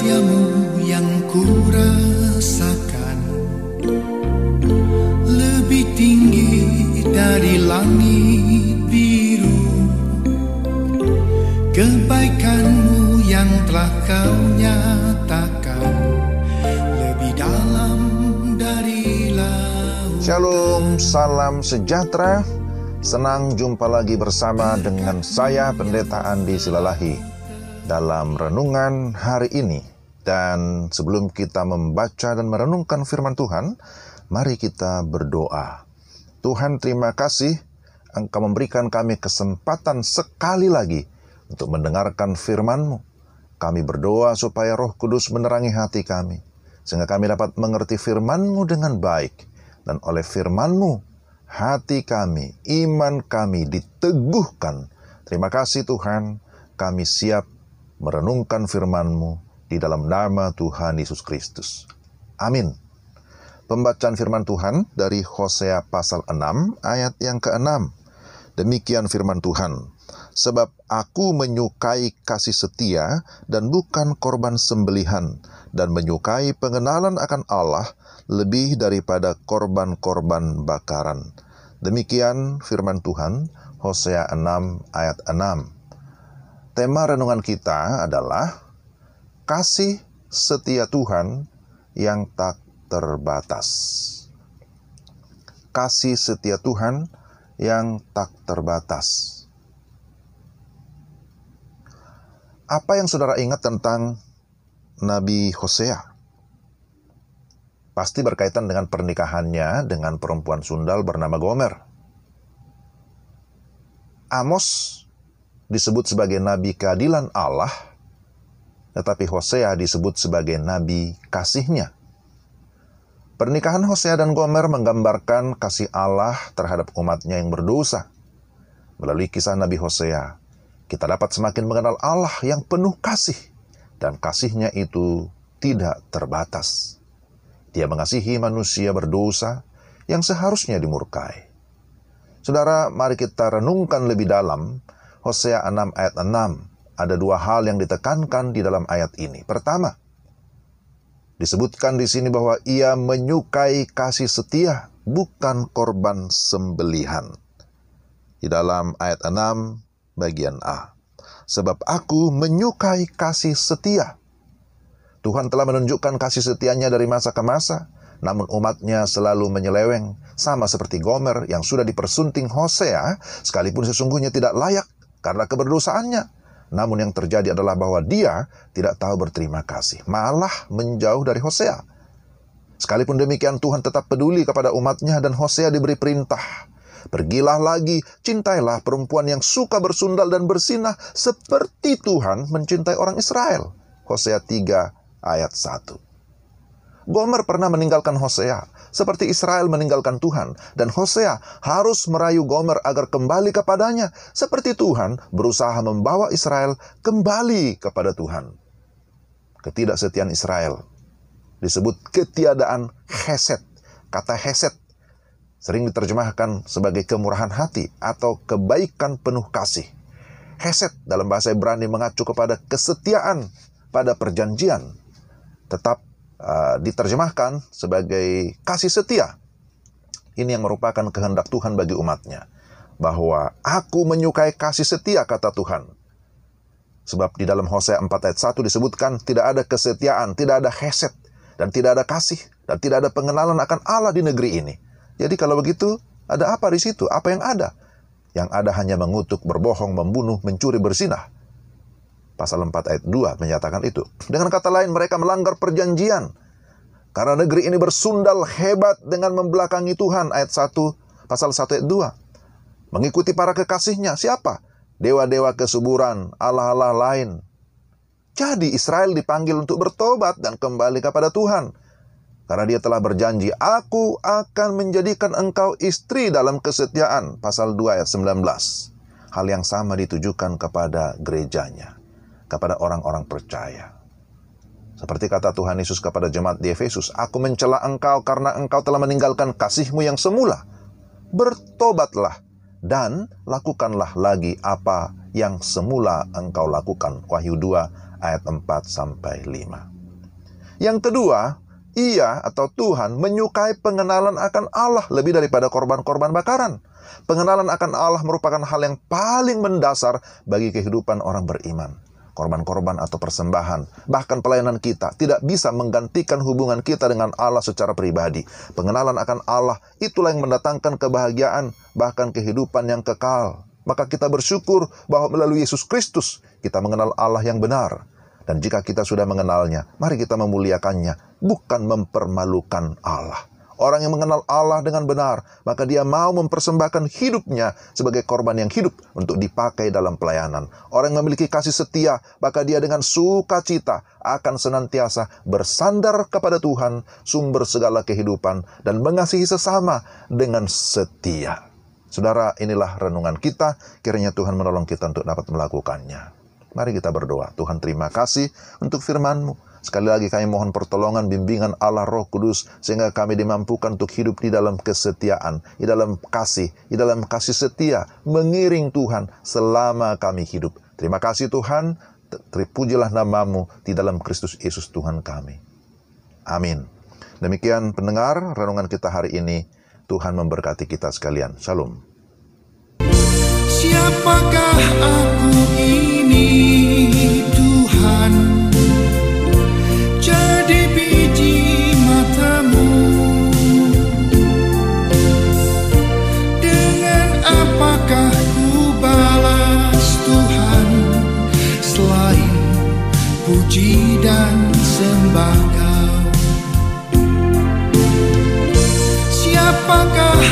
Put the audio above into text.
setiamu yang ku rasakan, lebih tinggi dari langit biru. Kebaikanmu yang telah kau nyatakan, lebih dalam dari laut. Shalom, salam sejahtera. Senang jumpa lagi bersama dengan saya Pendeta Andi Silalahi dalam renungan hari ini. Dan sebelum kita membaca dan merenungkan firman Tuhan, mari kita berdoa. Tuhan, terima kasih Engkau memberikan kami kesempatan sekali lagi untuk mendengarkan firman-Mu. Kami berdoa supaya Roh Kudus menerangi hati kami, sehingga kami dapat mengerti firman-Mu dengan baik. Dan oleh firman-Mu, hati kami, iman kami diteguhkan. Terima kasih Tuhan, kami siap merenungkan firman-Mu di dalam nama Tuhan Yesus Kristus. Amin. Pembacaan firman Tuhan dari Hosea pasal 6 ayat yang ke-6. Demikian firman Tuhan. Sebab aku menyukai kasih setia dan bukan korban sembelihan, dan menyukai pengenalan akan Allah lebih daripada korban-korban bakaran. Demikian firman Tuhan, Hosea 6 ayat 6. Tema renungan kita adalah kasih setia Tuhan yang tak terbatas. Kasih setia Tuhan yang tak terbatas. Apa yang saudara ingat tentang Nabi Hosea? Pasti berkaitan dengan pernikahannya dengan perempuan sundal bernama Gomer. Amos disebut sebagai nabi keadilan Allah, tetapi Hosea disebut sebagai nabi kasih-Nya. Pernikahan Hosea dan Gomer menggambarkan kasih Allah terhadap umat-Nya yang berdosa. Melalui kisah Nabi Hosea, kita dapat semakin mengenal Allah yang penuh kasih, dan kasih-Nya itu tidak terbatas. Dia mengasihi manusia berdosa yang seharusnya dimurkai. Saudara, mari kita renungkan lebih dalam Hosea 6 ayat 6. Ada dua hal yang ditekankan di dalam ayat ini. Pertama, disebutkan di sini bahwa ia menyukai kasih setia, bukan korban sembelihan. Di dalam ayat 6 bagian A. Sebab aku menyukai kasih setia. Tuhan telah menunjukkan kasih setianya dari masa ke masa, namun umat-Nya selalu menyeleweng, sama seperti Gomer yang sudah dipersunting Hosea, sekalipun sesungguhnya tidak layak karena keberdosaannya. Namun yang terjadi adalah bahwa dia tidak tahu berterima kasih, malah menjauh dari Hosea. Sekalipun demikian, Tuhan tetap peduli kepada umat-Nya dan Hosea diberi perintah. Pergilah lagi, cintailah perempuan yang suka bersundal dan bersinah seperti Tuhan mencintai orang Israel. Hosea 3 ayat 1. Gomer pernah meninggalkan Hosea, seperti Israel meninggalkan Tuhan, dan Hosea harus merayu Gomer agar kembali kepadanya, seperti Tuhan berusaha membawa Israel kembali kepada Tuhan. Ketidaksetiaan Israel disebut ketiadaan chesed. Kata chesed sering diterjemahkan sebagai kemurahan hati atau kebaikan penuh kasih. Chesed dalam bahasa Ibrani mengacu kepada kesetiaan pada perjanjian, tetap diterjemahkan sebagai kasih setia. Ini yang merupakan kehendak Tuhan bagi umat-Nya, bahwa aku menyukai kasih setia, kata Tuhan. Sebab di dalam Hosea 4 ayat 1 disebutkan tidak ada kesetiaan, tidak ada chesed, dan tidak ada kasih, dan tidak ada pengenalan akan Allah di negeri ini. Jadi kalau begitu, ada apa di situ? Apa yang ada? Yang ada hanya mengutuk, berbohong, membunuh, mencuri, berzinah. Pasal 4 ayat 2 menyatakan itu. Dengan kata lain, mereka melanggar perjanjian. Karena negeri ini bersundal hebat dengan membelakangi Tuhan. Ayat 1, pasal 1 ayat 2. Mengikuti para kekasihnya. Siapa? Dewa-dewa kesuburan, allah-allah lain. Jadi Israel dipanggil untuk bertobat dan kembali kepada Tuhan. Karena dia telah berjanji, aku akan menjadikan engkau istri dalam kesetiaan. Pasal 2 ayat 19. Hal yang sama ditujukan kepada gerejanya, kepada orang-orang percaya. Seperti kata Tuhan Yesus kepada jemaat di Efesus, aku mencela engkau karena engkau telah meninggalkan kasih-Mu yang semula. Bertobatlah dan lakukanlah lagi apa yang semula engkau lakukan. Wahyu 2 ayat 4-5. Yang kedua, Ia atau Tuhan menyukai pengenalan akan Allah lebih daripada korban-korban bakaran. Pengenalan akan Allah merupakan hal yang paling mendasar bagi kehidupan orang beriman. Korban-korban atau persembahan, bahkan pelayanan kita tidak bisa menggantikan hubungan kita dengan Allah secara pribadi. Pengenalan akan Allah itulah yang mendatangkan kebahagiaan, bahkan kehidupan yang kekal. Maka kita bersyukur bahwa melalui Yesus Kristus kita mengenal Allah yang benar. Dan jika kita sudah mengenalnya, mari kita memuliakannya, bukan mempermalukan Allah. Orang yang mengenal Allah dengan benar, maka dia mau mempersembahkan hidupnya sebagai korban yang hidup untuk dipakai dalam pelayanan. Orang yang memiliki kasih setia, maka dia dengan sukacita akan senantiasa bersandar kepada Tuhan, sumber segala kehidupan, dan mengasihi sesama dengan setia. Saudara, inilah renungan kita. Kiranya Tuhan menolong kita untuk dapat melakukannya. Mari kita berdoa. Tuhan, terima kasih untuk firman-Mu. Sekali lagi kami mohon pertolongan, bimbingan Allah Roh Kudus, sehingga kami dimampukan untuk hidup di dalam kesetiaan, di dalam kasih setia, mengiring Tuhan selama kami hidup. Terima kasih Tuhan, terpujilah nama-Mu di dalam Kristus Yesus Tuhan kami. Amin. Demikian pendengar renungan kita hari ini. Tuhan memberkati kita sekalian. Shalom. Siapakah aku ini, Tuhan? Jadi biji mata-Mu. Dengan apakah ku balas Tuhan, selain puji dan sembah Kau? Siapakah